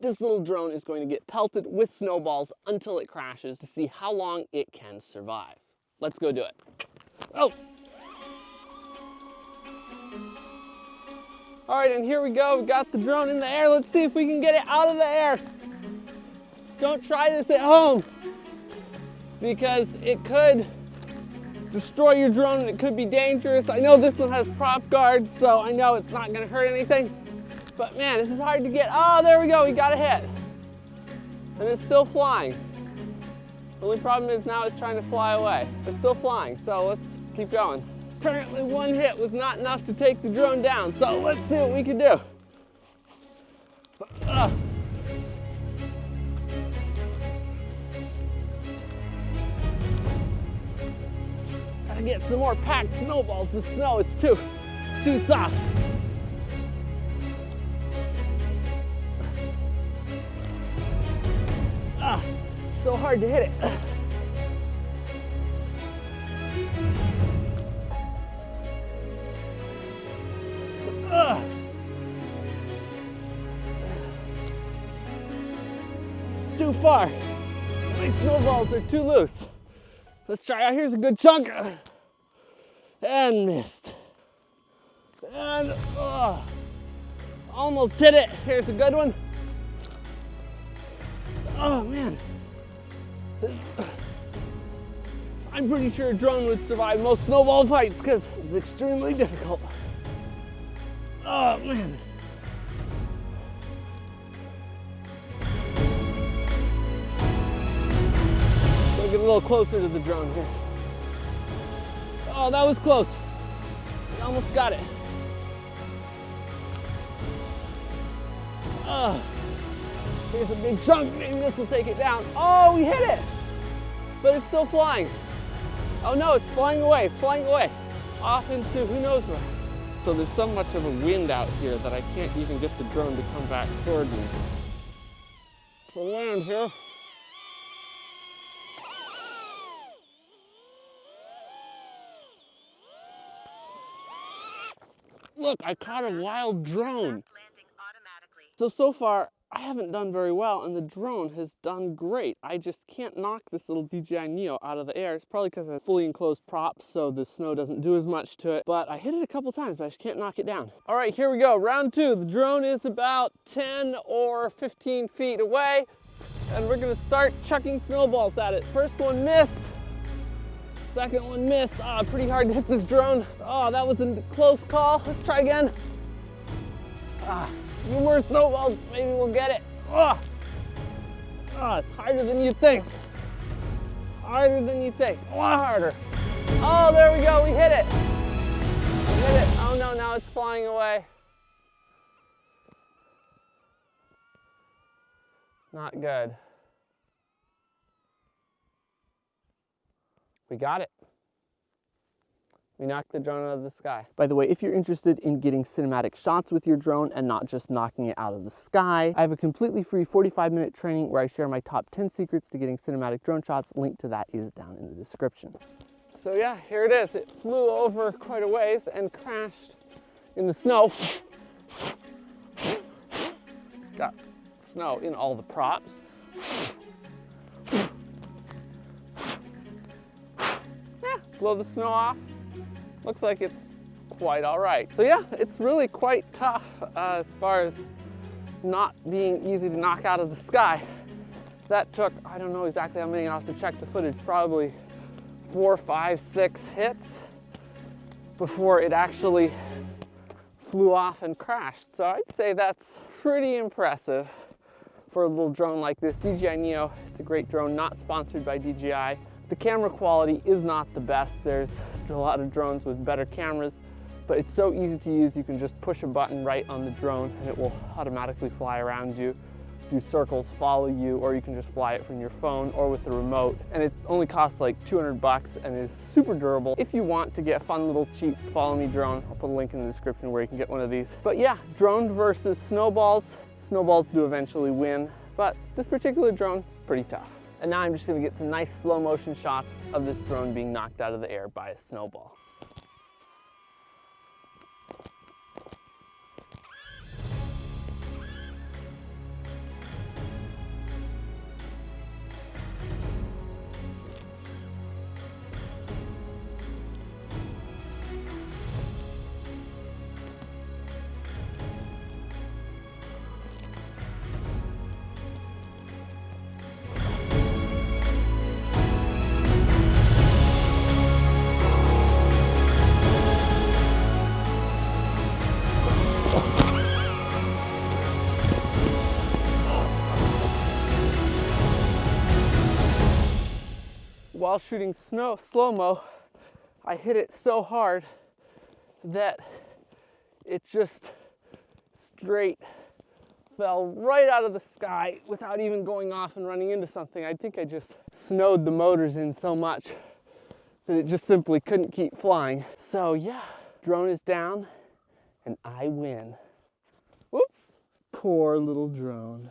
this little drone is going to get pelted with snowballs until it crashes to see how long it can survive. Let's go do it. Oh! All right, and here we go. We got the drone in the air. Let's see if we can get it out of the air. Don't try this at home because it could destroy your drone and it could be dangerous. I know this one has prop guards, so I know it's not gonna hurt anything, but man, this is hard to get. Oh, there we go, we got a hit. And it's still flying. The only problem is now it's trying to fly away. It's still flying, so let's keep going. Apparently one hit was not enough to take the drone down, so let's see what we can do. Gotta get some more packed snowballs. The snow is too soft. So hard to hit it. It's too far. My snowballs are too loose. Let's try out. Here's a good chunk. And missed. And almost hit it. Here's a good one. Oh man. I'm pretty sure a drone would survive most snowball fights because it's extremely difficult. Oh man. We'll get a little closer to the drone here. Oh, that was close. We almost got it. Here's a big chunk. Maybe this will take it down. Oh, we hit it! But it's still flying. Oh no, it's flying away. It's flying away. Off into who knows where. So there's so much of a wind out here that I can't even get the drone to come back toward me. We'll land here. Look, I caught a wild drone. So far, I haven't done very well, and the drone has done great. I just can't knock this little DJI Neo out of the air. It's probably because I have fully enclosed props, so the snow doesn't do as much to it. But I hit it a couple times, but I just can't knock it down. All right, here we go. Round two. The drone is about 10 or 15 feet away, and we're gonna start chucking snowballs at it. First one missed. Second one missed. Pretty hard to hit this drone. Oh, that was a close call. Let's try again. A few more snowballs, maybe we'll get it. It's harder than you think. Harder than you think. A lot harder. Oh, there we go, we hit it. We hit it. Oh no, now it's flying away. Not good. We got it. We knocked the drone out of the sky. By the way, if you're interested in getting cinematic shots with your drone and not just knocking it out of the sky, I have a completely free 45-minute training where I share my top 10 secrets to getting cinematic drone shots. Link to that is down in the description. So yeah, here it is. It flew over quite a ways and crashed in the snow. Got snow in all the props. Yeah, blow the snow off. Looks like it's quite all right. So yeah, it's really quite tough as far as not being easy to knock out of the sky. That took, I don't know exactly how many, I'll have to check the footage, probably 4, 5, 6 hits before it actually flew off and crashed. So I'd say that's pretty impressive for a little drone like this. DJI Neo, it's a great drone, not sponsored by DJI. The camera quality is not the best. There's a lot of drones with better cameras, but it's so easy to use. You can just push a button right on the drone and it will automatically fly around you, do circles, follow you, or you can just fly it from your phone or with the remote. And it only costs like 200 bucks and is super durable. If you want to get a fun little cheap follow me drone, I'll put a link in the description where you can get one of these. But yeah, drone versus snowballs. Snowballs do eventually win, but this particular drone is pretty tough. And now I'm just gonna get some nice slow motion shots of this drone being knocked out of the air by a snowball. while shooting slow-mo, I hit it so hard that it just straight fell right out of the sky without even going off and running into something. I think I just snowed the motors in so much that it just simply couldn't keep flying. So yeah, drone is down and I win. Whoops, poor little drone.